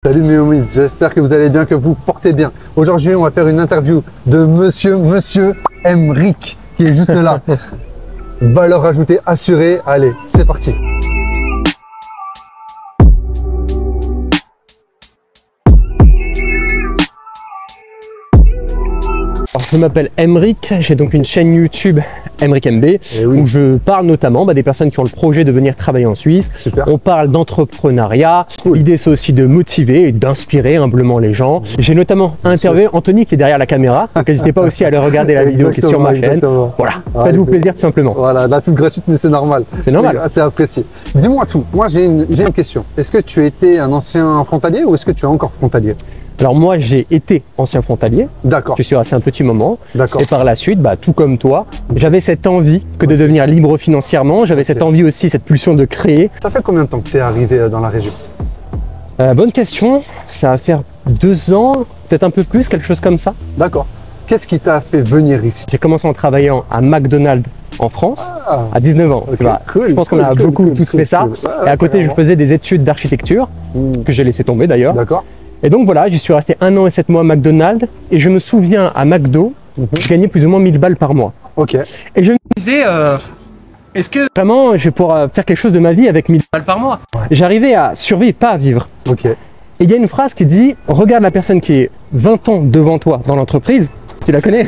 Salut mes homies, j'espère que vous allez bien, que vous portez bien. Aujourd'hui, on va faire une interview de monsieur Emric qui est juste là. Valeur ajoutée assurée. Allez, c'est parti. Alors, je m'appelle Emric, j'ai donc une chaîne YouTube Emric MB où je parle notamment des personnes qui ont le projet de venir travailler en Suisse. Super. On parle d'entrepreneuriat. Cool. L'idée c'est aussi de motiver et d'inspirer humblement les gens. J'ai notamment interviewé Anthony qui est derrière la caméra, donc n'hésitez pas aussi à aller regarder la vidéo qui est sur ma chaîne. Voilà, faites-vous plaisir tout simplement. Voilà, la pub gratuite, mais c'est normal. C'est normal. C'est apprécié. Dis-moi tout, moi j'ai une question. Est-ce que tu étais un ancien frontalier ou est-ce que tu es encore frontalier? Alors moi j'ai été ancien frontalier, D'accord. je suis resté un petit moment D'accord. et par la suite, tout comme toi, j'avais cette envie que de devenir libre financièrement, j'avais cette envie aussi, cette pulsion de créer. Ça fait combien de temps que tu es arrivé dans la région? Bonne question, ça va faire 2 ans, peut-être un peu plus, quelque chose comme ça. D'accord. Qu'est-ce qui t'a fait venir ici? J'ai commencé en travaillant à McDonald's en France à 19 ans. Okay, Tu vois. cool, je pense qu'on a beaucoup tous fait ça. Ouais, et à côté, je faisais des études d'architecture que j'ai laissé tomber d'ailleurs. D'accord. Et donc voilà, j'y suis resté 1 an et 7 mois à McDonald's et je me souviens à McDo, je gagnais plus ou moins 1000 balles par mois. Ok. Et je me disais, est-ce que vraiment je vais pouvoir faire quelque chose de ma vie avec 1000 balles par mois? J'arrivais à survivre, pas à vivre. Ok. Et il y a une phrase qui dit, regarde la personne qui est 20 ans devant toi dans l'entreprise, tu la connais?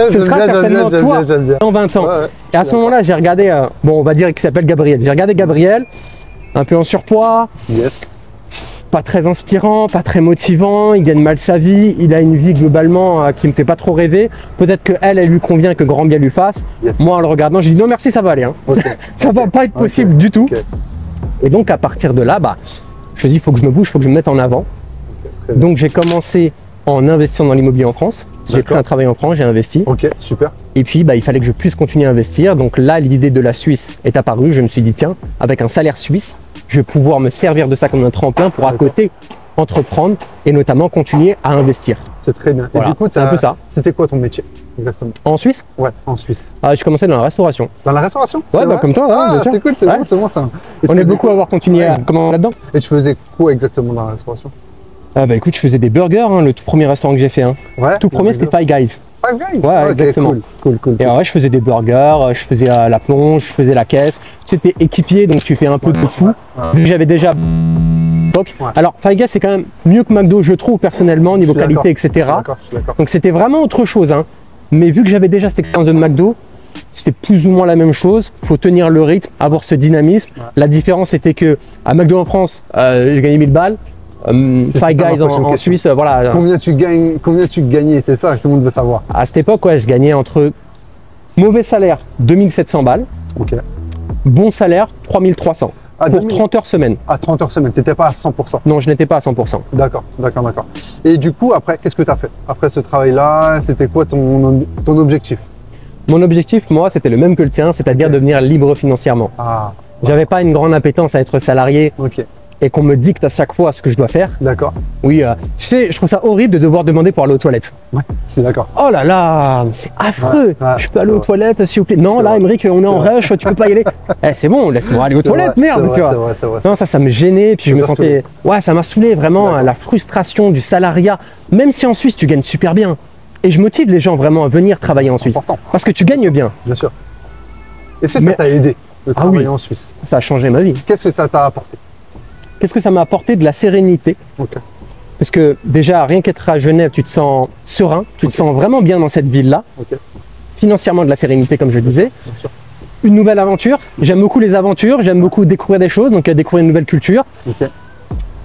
Ce sera certainement toi dans 20 ans. Et à ce moment-là, j'ai regardé, bon on va dire qu'il s'appelle Gabriel. J'ai regardé Gabriel, un peu en surpoids. Yes. Pas très inspirant, pas très motivant, il gagne mal sa vie, il a une vie globalement qui me fait pas trop rêver. Peut-être que elle lui convient, que grand bien lui fasse. Yes. Moi en le regardant, je dis non merci, ça va aller. Hein. Okay. Ça va pas être possible du tout. Okay. Et donc à partir de là, je me dis il faut que je me bouge, il faut que je me mette en avant. Donc j'ai commencé en investissant dans l'immobilier en France. J'ai pris un travail en France, j'ai investi. Ok, super. Et puis il fallait que je puisse continuer à investir. Donc là l'idée de la Suisse est apparue. Je me suis dit tiens, avec un salaire suisse, je vais pouvoir me servir de ça comme un tremplin pour à côté entreprendre et notamment continuer à investir. C'est très bien. Voilà, et du coup, c'est un peu ça. C'était quoi ton métier exactement? En Suisse? Ouais, en Suisse. J'ai commencé dans la restauration. Dans la restauration? Ouais, comme toi, bien sûr. C'est cool, c'est bon, c'est bon ça. On est beaucoup à avoir continué à commander là-dedans. Et tu faisais quoi exactement dans la restauration? Écoute, je faisais des burgers, le tout premier restaurant que j'ai fait. Ouais. Tout premier, c'était Five Guys. Five Guys? Ouais, exactement. Cool. Et ouais, je faisais des burgers, je faisais la plonge, je faisais la caisse. C'était équipier, donc tu fais un peu de tout. Vu que j'avais déjà... Alors, Five Guys, c'est quand même mieux que McDo, je trouve, personnellement, niveau qualité, etc. Donc c'était vraiment autre chose. Mais vu que j'avais déjà cette expérience de McDo, c'était plus ou moins la même chose. Il faut tenir le rythme, avoir ce dynamisme. La différence, c'était que à McDo en France, j'ai gagné 1000 balles. Five Guys en Suisse, voilà. Combien tu gagnais? C'est ça que tout le monde veut savoir. À cette époque, je gagnais entre mauvais salaire 2700 balles, bon salaire 3300 pour 30 heures semaine. À 30 heures semaine, tu n'étais pas à 100%? Non, je n'étais pas à 100%. D'accord. Et du coup, après, qu'est-ce que tu as fait? Après ce travail-là, c'était quoi ton objectif? Mon objectif, moi, c'était le même que le tien, c'est-à-dire devenir libre financièrement. J'avais pas une grande appétence à être salarié. Et qu'on me dicte à chaque fois ce que je dois faire. D'accord. Oui, tu sais, je trouve ça horrible de devoir demander pour aller aux toilettes. Ouais, je suis d'accord. Oh là là, c'est affreux. Je peux aller aux toilettes, s'il vous plaît. Non, là, Emric, on est en rush, tu peux pas y aller. C'est bon, laisse-moi aller aux toilettes, merde, tu vois. Non, ça me gênait, puis je me sentais... Ouais, ça m'a saoulé, vraiment, la frustration du salariat. Même si en Suisse, tu gagnes super bien. Et je motive les gens vraiment à venir travailler en Suisse. Parce que tu gagnes bien. Bien sûr. Est-ce que ça t'a aidé de travailler en Suisse? Ça a changé ma vie. Qu'est-ce que ça t'a apporté? Qu'est-ce que ça m'a apporté? De la sérénité. Parce que déjà, rien qu'être à Genève, tu te sens serein, tu te sens vraiment bien dans cette ville-là. Financièrement, de la sérénité, comme je disais. Une nouvelle aventure. J'aime beaucoup les aventures, j'aime beaucoup découvrir des choses, donc découvrir une nouvelle culture.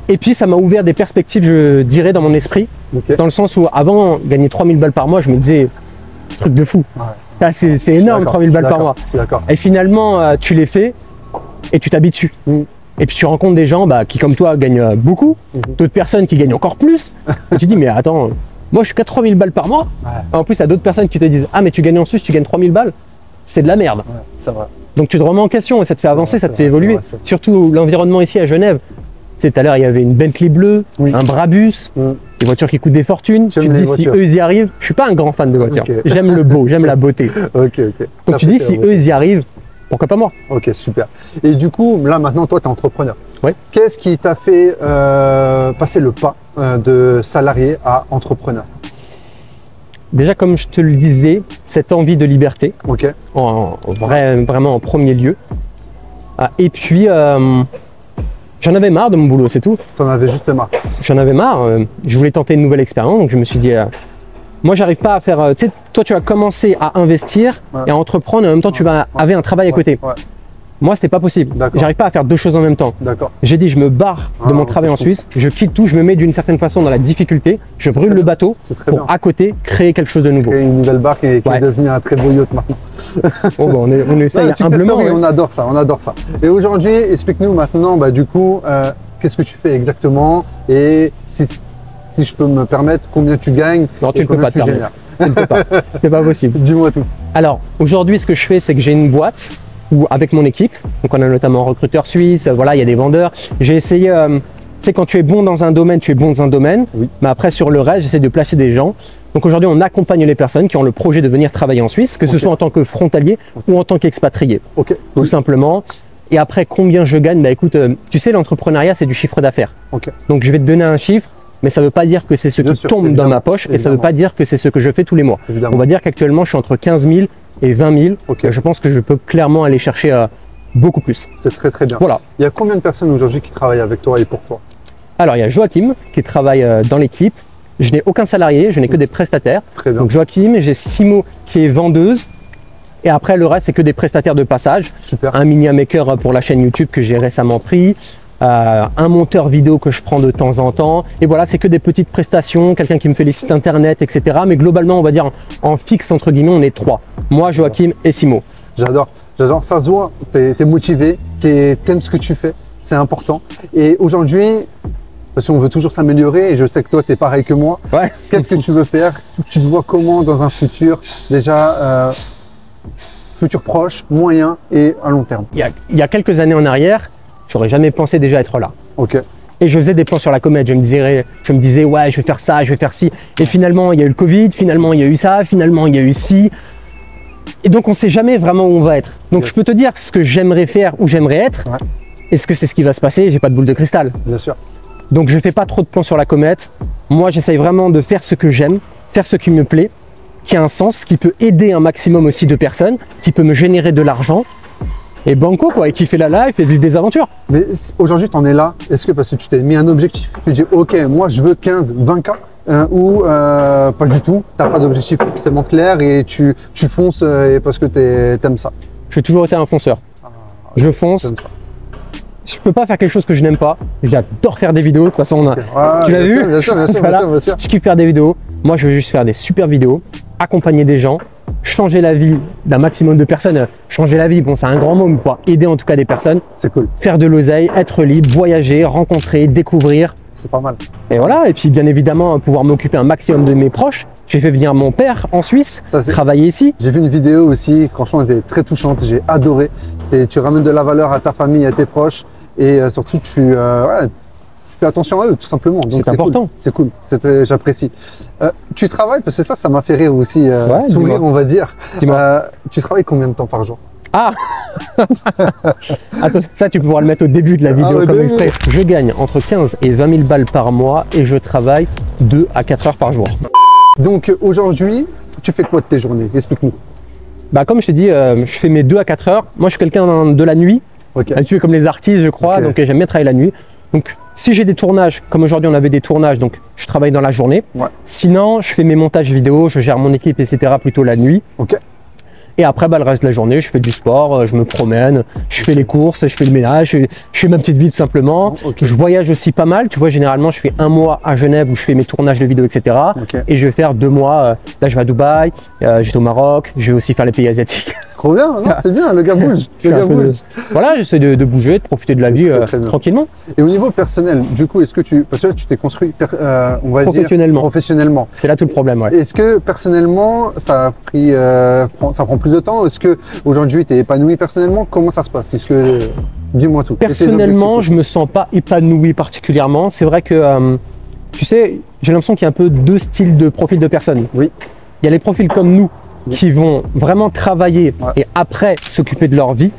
Et puis, ça m'a ouvert des perspectives, je dirais, dans mon esprit. Dans le sens où, avant, gagner 3000 balles par mois, je me disais, truc de fou. C'est énorme, 3000 balles par mois. Et finalement, tu les fais et tu t'habitues. Et puis tu rencontres des gens qui, comme toi, gagnent beaucoup, d'autres personnes qui gagnent encore plus. Et tu te dis, mais attends, moi je suis qu'à 3000 balles par mois. En plus, il y a d'autres personnes qui te disent, ah mais tu gagnes en Suisse, tu gagnes 3000 balles. C'est de la merde. C'est vrai. Donc tu te remets en question et ça te fait avancer, ça te fait évoluer. Surtout l'environnement ici à Genève. Tu sais, tout à l'heure, il y avait une Bentley bleue, un Brabus, des voitures qui coûtent des fortunes. Tu te dis, si eux, ils y arrivent, je suis pas un grand fan de voitures. J'aime le beau, j'aime la beauté. Donc tu dis, si eux, ils y arrivent, pourquoi pas moi? Ok, super. Et du coup, là maintenant, toi, tu es entrepreneur. Ouais. Qu'est-ce qui t'a fait passer le pas de salarié à entrepreneur? Déjà, comme je te le disais, cette envie de liberté, Ok. vraiment en premier lieu. Et puis, j'en avais marre de mon boulot, c'est tout. T'en avais juste marre. J'en avais marre. Je voulais tenter une nouvelle expérience, donc je me suis dit, moi, j'arrive pas à faire. Tu sais, toi, tu vas commencer à investir et à entreprendre, et en même temps, tu avais un travail à côté. Ouais. Moi, c'était pas possible. D'accord. J'arrive pas à faire deux choses en même temps. D'accord. J'ai dit, je me barre de mon travail en Suisse, je quitte tout, je me mets d'une certaine façon dans la difficulté, je brûle le bateau pour à côté créer quelque chose de nouveau. Créer une nouvelle barque et qui est devenue un très beau yacht maintenant. Oh, bah, on essaye humblement. On adore ça, on adore ça. Et aujourd'hui, explique-nous maintenant, du coup, qu'est-ce que tu fais exactement et si je peux me permettre, combien tu gagnes? Non, tu ne peux pas te permettre. Tu ne peux pas. C'est pas possible. Dis-moi tout. Alors, aujourd'hui, ce que je fais, c'est que j'ai une boîte où, avec mon équipe, donc on a notamment un recruteur suisse, voilà, il y a des vendeurs. J'ai essayé, tu sais, quand tu es bon dans un domaine, tu es bon dans un domaine, oui. Mais après, sur le reste, j'essaie de placer des gens. Donc aujourd'hui, on accompagne les personnes qui ont le projet de venir travailler en Suisse, que ce soit en tant que frontalier ou en tant qu'expatrié, tout simplement. Et après, combien je gagne? Bah écoute, tu sais, l'entrepreneuriat, c'est du chiffre d'affaires. Donc je vais te donner un chiffre, mais ça ne veut pas dire que c'est ce qui tombe dans ma poche et ça ne veut pas dire que c'est ce que je fais tous les mois. On va dire qu'actuellement, je suis entre 15 000 et 20 000. Je pense que je peux clairement aller chercher beaucoup plus. C'est très très bien. Voilà. Il y a combien de personnes aujourd'hui qui travaillent avec toi et pour toi? Alors, il y a Joachim qui travaille dans l'équipe. Je n'ai aucun salarié, je n'ai que des prestataires. Très bien. Donc Joachim, j'ai Simo qui est vendeuse. Et après, le reste, c'est que des prestataires de passage. Super. Un media maker pour la chaîne YouTube que j'ai récemment pris. Un monteur vidéo que je prends de temps en temps. Et voilà, c'est que des petites prestations, quelqu'un qui me fait les sites internet, etc. Mais globalement, on va dire en fixe, entre guillemets, on est trois. Moi, Joachim et Simo. J'adore, j'adore. Ça se voit, tu es motivé, tu aimes ce que tu fais, c'est important. Et aujourd'hui, parce qu'on veut toujours s'améliorer, et je sais que toi, tu es pareil que moi. Ouais. Qu'est-ce que tu veux faire? Tu te vois comment dans un futur, déjà, futur proche, moyen et à long terme? Il y a quelques années en arrière, j'aurais jamais pensé déjà être là. Ok. Et je faisais des plans sur la comète. Je me disais, ouais, je vais faire ça, je vais faire ci. Et finalement, il y a eu le Covid, finalement, il y a eu ça, finalement, il y a eu ci. Et donc, on ne sait jamais vraiment où on va être. Donc, je peux te dire ce que j'aimerais faire, où j'aimerais être. Ouais. Est-ce que c'est ce qui va se passer? J'ai pas de boule de cristal. Bien sûr. Donc, je ne fais pas trop de plans sur la comète. Moi, j'essaye vraiment de faire ce que j'aime, faire ce qui me plaît, qui a un sens, qui peut aider un maximum aussi de personnes, qui peut me générer de l'argent. Et banco quoi, et kiffer la life et vivre des aventures. Mais aujourd'hui, tu en es là. Est-ce que parce que tu t'es mis un objectif, tu dis ok, moi je veux 15, 20K ou pas du tout, tu n'as pas d'objectif forcément clair et tu fonces parce que tu aimes ça? J'ai toujours été un fonceur. Je fonce. Je peux pas faire quelque chose que je n'aime pas. J'adore faire des vidéos. De toute façon, tu l'as vu? Bien sûr, bien sûr, voilà. bien sûr. Je kiffe faire des vidéos. Moi, je veux juste faire des super vidéos, accompagner des gens, changer la vie d'un maximum de personnes. Changer la vie, bon, c'est un grand mot, mais pouvoir aider en tout cas des personnes. C'est cool. Faire de l'oseille, être libre, voyager, rencontrer, découvrir. C'est pas mal. Et voilà. Et puis, bien évidemment, pouvoir m'occuper un maximum de mes proches. J'ai fait venir mon père en Suisse, travailler ici. J'ai vu une vidéo aussi, franchement, elle était très touchante. J'ai adoré. Tu ramènes de la valeur à ta famille, à tes proches. Et surtout, tu fais attention à eux, tout simplement. C'est important. C'est cool, j'apprécie. Tu travailles, parce que ça m'a fait rire aussi, sourire, on va dire. Tu travailles combien de temps par jour? Ah attends, ça, tu peux pouvoir le mettre au début de la vidéo comme extrait. Je gagne entre 15 et 20 000 balles par mois et je travaille 2 à 4 heures par jour. Donc aujourd'hui, tu fais quoi de tes journées? Explique-nous. Comme je t'ai dit, je fais mes 2 à 4 heures. Moi, je suis quelqu'un de la nuit. Tu es comme les artistes, je crois, donc j'aime bien travailler la nuit. Donc, si j'ai des tournages, comme aujourd'hui on avait des tournages, donc je travaille dans la journée. Sinon, je fais mes montages vidéo, je gère mon équipe, etc. plutôt la nuit. Et après, le reste de la journée, je fais du sport, je me promène, je fais les courses, je fais le ménage, je fais ma petite vie tout simplement. Je voyage aussi pas mal. Tu vois, généralement, je fais 1 mois à Genève où je fais mes tournages de vidéos, etc. Et je vais faire 2 mois. Là, je vais à Dubaï, j'étais au Maroc, je vais aussi faire les pays asiatiques. Trop bien, c'est bien, le gars bouge. Voilà, j'essaie de bouger, de profiter de la vie tranquillement. Et au niveau personnel, du coup, est-ce que parce que là, tu t'es construit, on va dire, professionnellement. C'est là tout le problème, ouais. Est-ce que personnellement, ça prend plus de temps? Est-ce que aujourd'hui, tu es épanoui personnellement? Comment ça se passe? Dis-moi tout. Personnellement, je me sens pas épanoui particulièrement. C'est vrai que, tu sais, j'ai l'impression qu'il y a un peu 2 styles de profil de personnes. Oui. Il y a les profils comme nous, qui vont vraiment travailler et après s'occuper de leur vie.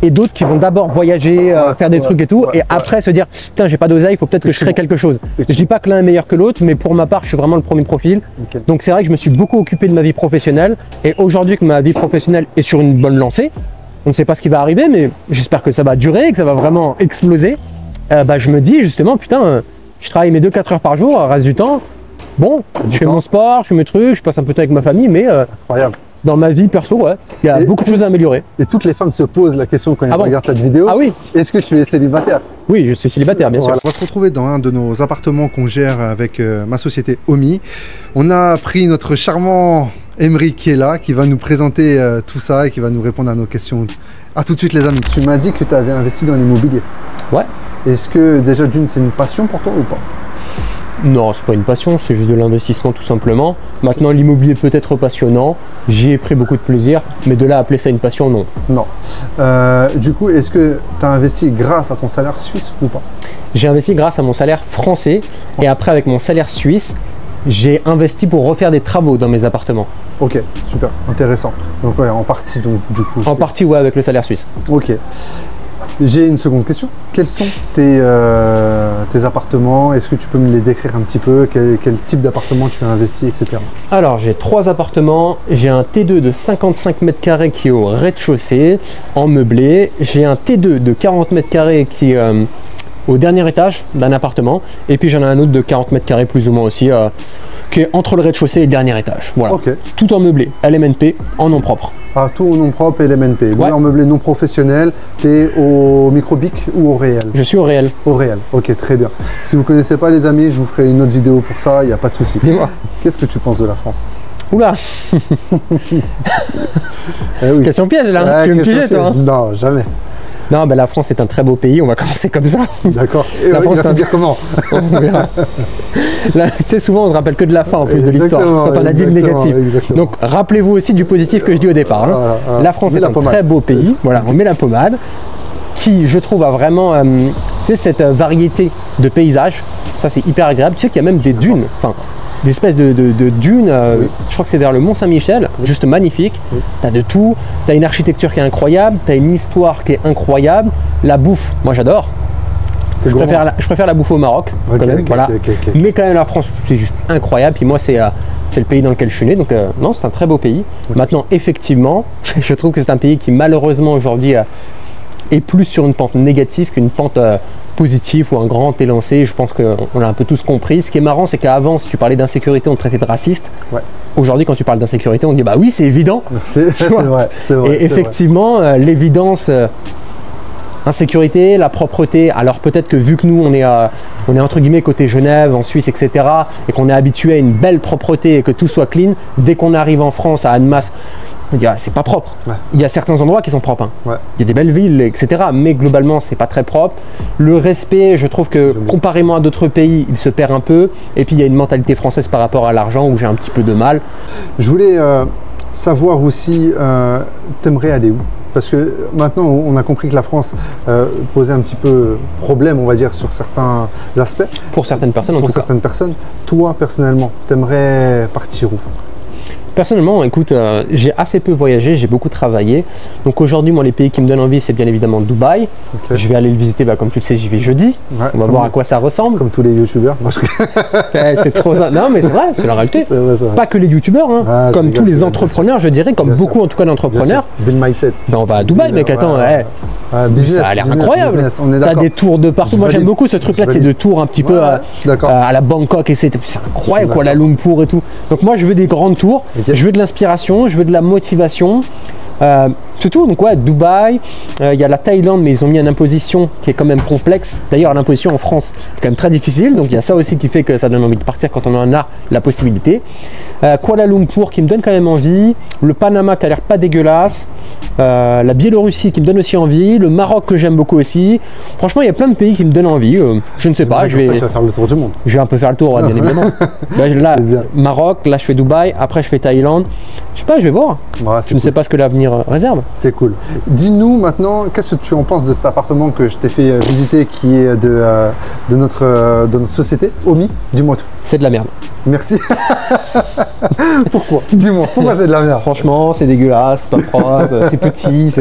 et d'autres qui vont d'abord voyager, faire des trucs et tout, et après se dire putain, j'ai pas d'oseille, il faut peut-être que je crée quelque chose. Je dis pas que l'un est meilleur que l'autre, mais pour ma part, je suis vraiment le premier profil. Donc c'est vrai que je me suis beaucoup occupé de ma vie professionnelle, et aujourd'hui que ma vie professionnelle est sur une bonne lancée, on ne sait pas ce qui va arriver, mais j'espère que ça va durer, que ça va vraiment exploser. Je me dis justement, putain, je travaille mes 2-4 heures par jour, le reste du temps, bon, je fais mon sport, je fais mes trucs, je passe un peu de temps avec ma famille, mais incroyable. Dans ma vie perso, ouais, il y a beaucoup de choses à améliorer. Et toutes les femmes se posent la question quand elles regardent cette vidéo. Ah oui. Est-ce que tu es célibataire? Oui, je suis célibataire, bien sûr. On va se retrouver dans un de nos appartements qu'on gère avec ma société Omi. On a pris notre charmant Emery qui est là, qui va nous présenter tout ça et qui va nous répondre à nos questions. À tout de suite les amis. Tu m'as dit que tu avais investi dans l'immobilier. Ouais. Est-ce que déjà d'une c'est une passion pour toi ou pas? Non, c'est pas une passion, c'est juste de l'investissement tout simplement. Maintenant, l'immobilier peut être passionnant, j'y ai pris beaucoup de plaisir, mais de là à appeler ça une passion, non. Non. Du coup, est-ce que tu as investi grâce à ton salaire suisse ou pas? J'ai investi grâce à mon salaire français et après avec mon salaire suisse, j'ai investi pour refaire des travaux dans mes appartements. Ok, super, intéressant. Donc ouais, en partie donc du coup. En partie, ouais, avec le salaire suisse. Ok. J'ai une seconde question. Quels sont tes appartements? Est-ce que tu peux me les décrire un petit peu? Quel type d'appartement tu as investi, etc. Alors, j'ai 3 appartements. J'ai un T2 de 55 mètres carrés qui est au rez-de-chaussée, en meublé. J'ai un T2 de 40 mètres carrés qui est au dernier étage d'un appartement. Et puis, j'en ai un autre de 40 mètres carrés plus ou moins aussi, qui est entre le rez-de-chaussée et le dernier étage. Voilà. Okay. Tout en meublé, LMNP, en nom propre. Ah, tout au nom propre et LMNP. Ouais. En meublé non professionnel, tu es au microbic ou au réel? Je suis au réel. Au réel, ok, très bien. Si vous ne connaissez pas les amis, je vous ferai une autre vidéo pour ça, il n'y a pas de souci. Dis-moi. Qu'est-ce que tu penses de la France? Oula. Oui. Question piège là, tu veux me piéger toi hein? Non, jamais. Non, la France est un très beau pays, on va commencer comme ça. D'accord. La France, dire comment? On verra. Tu sais, souvent on se rappelle que de la fin en plus de l'histoire, quand on a dit le négatif. Exactement. Donc rappelez-vous aussi du positif que je dis au départ. Hein. La France est un très beau pays, voilà, on met la pommade, qui je trouve a vraiment cette variété de paysages, ça c'est hyper agréable. Tu sais qu'il y a même des dunes, enfin des espèces de dunes, je crois que c'est vers le Mont Saint-Michel, juste magnifique. Tu as de tout, tu as une architecture qui est incroyable, tu as une histoire qui est incroyable, la bouffe, moi j'adore. Je préfère la bouffe au Maroc, quand même, voilà. Mais quand même la France, c'est juste incroyable. Puis moi, c'est le pays dans lequel je suis né, donc non, c'est un très beau pays. Maintenant, effectivement, je trouve que c'est un pays qui malheureusement aujourd'hui est plus sur une pente négative qu'une pente positive ou un grand élancé. Je pense qu'on l'a un peu tous compris. Ce qui est marrant, c'est qu'avant, si tu parlais d'insécurité, on te traitait de raciste. Ouais. Aujourd'hui, quand tu parles d'insécurité, on dit bah oui, c'est évident. C'est vrai. Et effectivement, l'évidence. Insécurité, la propreté, alors peut-être que vu que nous on est entre guillemets côté Genève, en Suisse, etc. et qu'on est habitué à une belle propreté et que tout soit clean, dès qu'on arrive en France à Annemasse, on dit ah, c'est pas propre. Ouais. Il y a certains endroits qui sont propres, hein. Ouais. Il y a des belles villes, etc. mais globalement c'est pas très propre. Le respect, je trouve que comparément à d'autres pays, il se perd un peu, et puis il y a une mentalité française par rapport à l'argent où j'ai un petit peu de mal. Je voulais savoir aussi, t'aimerais aller où? Parce que maintenant, on a compris que la France posait un petit peu problème, on va dire, sur certains aspects. Pour certaines personnes, en tout cas. Pour certaines personnes. Toi, personnellement, t'aimerais partir où? Personnellement, écoute, j'ai assez peu voyagé, j'ai beaucoup travaillé. Donc aujourd'hui, moi, les pays qui me donnent envie, c'est bien évidemment Dubaï. Okay. Je vais aller le visiter, comme tu le sais, j'y vais jeudi. Ouais, on va voir à quoi ça ressemble. Comme tous les youtubeurs. C'est trop ça. Non, mais c'est vrai, c'est la réalité. Vrai. Pas que les youtubeurs, hein. Comme tous les entrepreneurs, je dirais, comme beaucoup en tout cas d'entrepreneurs. Vu le mindset. On va à Dubaï, mec, attends. Ça a l'air incroyable. T'as des tours de partout. Moi, j'aime beaucoup ce truc-là, c'est de tours un petit peu à la Bangkok et c'est incroyable, Kuala Lumpur et tout. Donc moi, je veux des grandes tours. Je veux de l'inspiration, je veux de la motivation. C'est tout, donc ouais, Dubaï, il y a la Thaïlande, mais ils ont mis une imposition qui est quand même complexe. D'ailleurs, l'imposition en France est quand même très difficile, donc il y a ça aussi qui fait que ça donne envie de partir quand on en a la possibilité. Kuala Lumpur qui me donne quand même envie, le Panama qui a l'air pas dégueulasse, la Biélorussie qui me donne aussi envie, le Maroc que j'aime beaucoup aussi. Franchement, il y a plein de pays qui me donnent envie. Je ne sais pas, je vais faire le tour du monde. Je vais un peu faire le tour, bien évidemment. Là, Maroc, là je fais Dubaï, après je fais Thaïlande. Je sais pas, je vais voir. Ouais, je ne sais pas ce que l'avenir devenir réserve. C'est cool. Dis-nous maintenant, qu'est-ce que tu en penses de cet appartement que je t'ai fait visiter qui est de notre société, Omi? Dis-moi tout. C'est de la merde. Merci. Pourquoi? Dis-moi, pourquoi c'est de la merde? Franchement, c'est dégueulasse, c'est pas propre, c'est petit.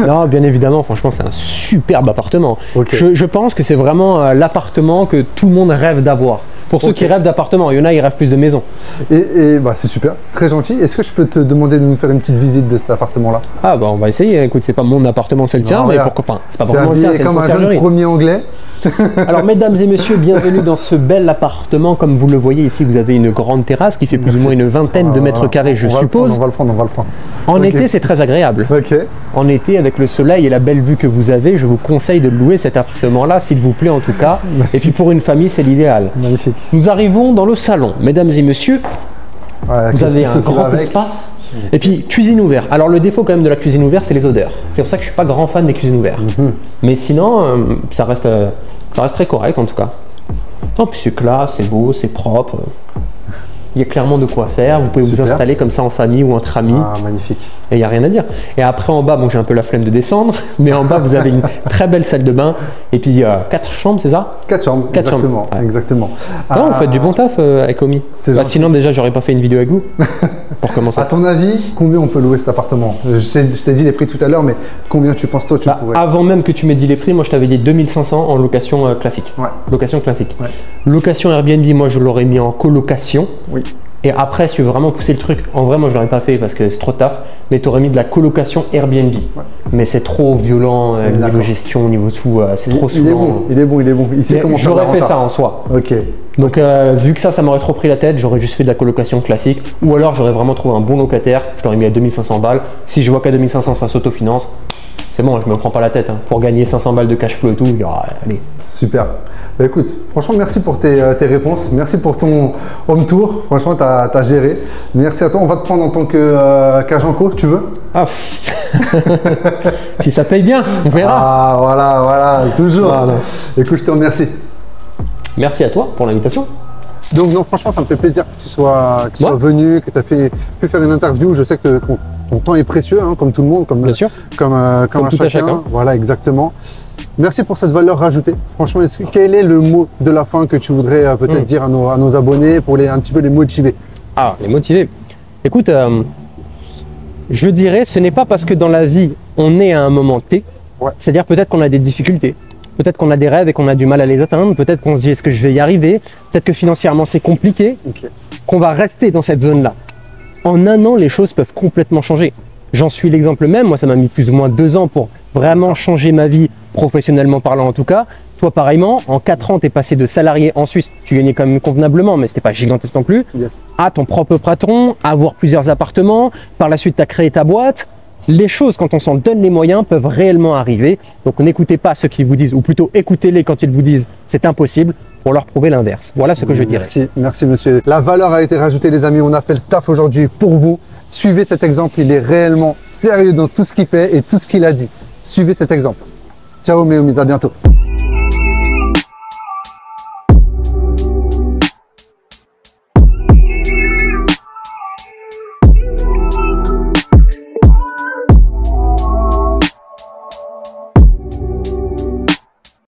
Non, bien évidemment, franchement, c'est un superbe appartement. Okay. Je pense que c'est vraiment l'appartement que tout le monde rêve d'avoir. Pour ceux qui rêvent d'appartement, il y en a, ils rêvent plus de maison. Et bah, c'est super, c'est très gentil. Est-ce que je peux te demander de nous faire une petite visite de cet appartement-là? Ah bah on va essayer. Écoute, c'est pas mon appartement, c'est le tien, mais pourquoi pas? C'est pas vraiment le tien, c'est le conciergerie. Comme un jeune premier anglais. Alors mesdames et messieurs, bienvenue dans ce bel appartement. Comme vous le voyez ici, vous avez une grande terrasse qui fait plus ou moins une vingtaine de mètres carrés, je suppose. On va le prendre. En été, c'est très agréable. Ok. En été, avec le soleil et la belle vue que vous avez, je vous conseille de louer cet appartement-là, s'il vous plaît en tout cas. Et puis pour une famille, c'est l'idéal. Magnifique. Nous arrivons dans le salon. Mesdames et messieurs, vous avez un grand espace. Et puis, cuisine ouverte. Alors, le défaut quand même de la cuisine ouverte, c'est les odeurs. C'est pour ça que je suis pas grand fan des cuisines ouvertes. Mais sinon, ça reste très correct en tout cas. Non, puis c'est classe, c'est beau, c'est propre. Il y a clairement de quoi faire. Vous pouvez vous installer comme ça en famille ou entre amis. Ah, magnifique. Et il n'y a rien à dire. Et après, en bas, bon, j'ai un peu la flemme de descendre, mais en bas, vous avez une très belle salle de bain. Et puis, 4 chambres, c'est ça? 4 chambres, exactement. Ouais. Exactement. Non, vous faites du bon taf avec Omi. Sinon, déjà, j'aurais pas fait une vidéo avec vous. Pour commencer. À ton avis, combien on peut louer cet appartement? Je t'ai dit les prix tout à l'heure, mais combien tu penses toi tu pourrais? Avant même que tu m'aies dit les prix, moi, je t'avais dit 2500 en location classique. Ouais. Location classique. Ouais. Location Airbnb, moi, je l'aurais mis en colocation. Oui. Et après, si tu veux vraiment pousser le truc, en vrai, moi, je l'aurais pas fait parce que c'est trop de taf, mais tu aurais mis de la colocation Airbnb. Ouais, mais c'est trop violent, niveau gestion, niveau tout, c'est trop souvent. Il est bon. Il sait comment faire. J'aurais fait ça en soi. Ok. Donc, vu que ça m'aurait trop pris la tête, j'aurais juste fait de la colocation classique. Ou alors, j'aurais vraiment trouvé un bon locataire, je l'aurais mis à 2500 balles. Si je vois qu'à 2500, ça s'autofinance, c'est bon, je me prends pas la tête. Hein. Pour gagner 500 balles de cash flow et tout, allez. Super. Bah écoute, franchement, merci pour tes réponses. Merci pour ton home tour. Franchement, tu as géré. Merci à toi. On va te prendre en tant qu'agent co, tu veux? Ah, si ça paye bien, on verra. Ah, voilà, toujours. Voilà. Écoute, je te remercie. Merci à toi pour l'invitation. Donc, non, franchement, ça me fait plaisir que tu sois venu, que tu as pu faire une interview. Je sais que ton temps est précieux, hein, comme tout le monde, comme à chacun. Voilà, exactement. Merci pour cette valeur rajoutée. Franchement, quel est le mot de la fin que tu voudrais peut-être dire à nos abonnés pour un petit peu les motiver? Ah, les motiver. Écoute, je dirais, ce n'est pas parce que dans la vie, on est à un moment T, c'est-à-dire peut-être qu'on a des difficultés, peut-être qu'on a des rêves et qu'on a du mal à les atteindre, peut-être qu'on se dit est-ce que je vais y arriver, peut-être que financièrement c'est compliqué, qu'on va rester dans cette zone-là. En un an, les choses peuvent complètement changer. J'en suis l'exemple même, moi ça m'a mis plus ou moins 2 ans pour vraiment changer ma vie, professionnellement parlant en tout cas. Toi pareillement, en 4 ans tu es passé de salarié en Suisse, tu gagnais quand même convenablement mais c'était pas gigantesque non plus, à ton propre patron, à avoir plusieurs appartements, par la suite tu as créé ta boîte. Les choses quand on s'en donne les moyens peuvent réellement arriver, donc n'écoutez pas ceux qui vous disent, ou plutôt écoutez-les quand ils vous disent c'est impossible, pour leur prouver l'inverse. Voilà ce que je dirais. Merci monsieur. La valeur a été rajoutée les amis, on a fait le taf aujourd'hui pour vous. Suivez cet exemple, il est réellement sérieux dans tout ce qu'il fait et tout ce qu'il a dit. Suivez cet exemple. Ciao mes homies, à bientôt.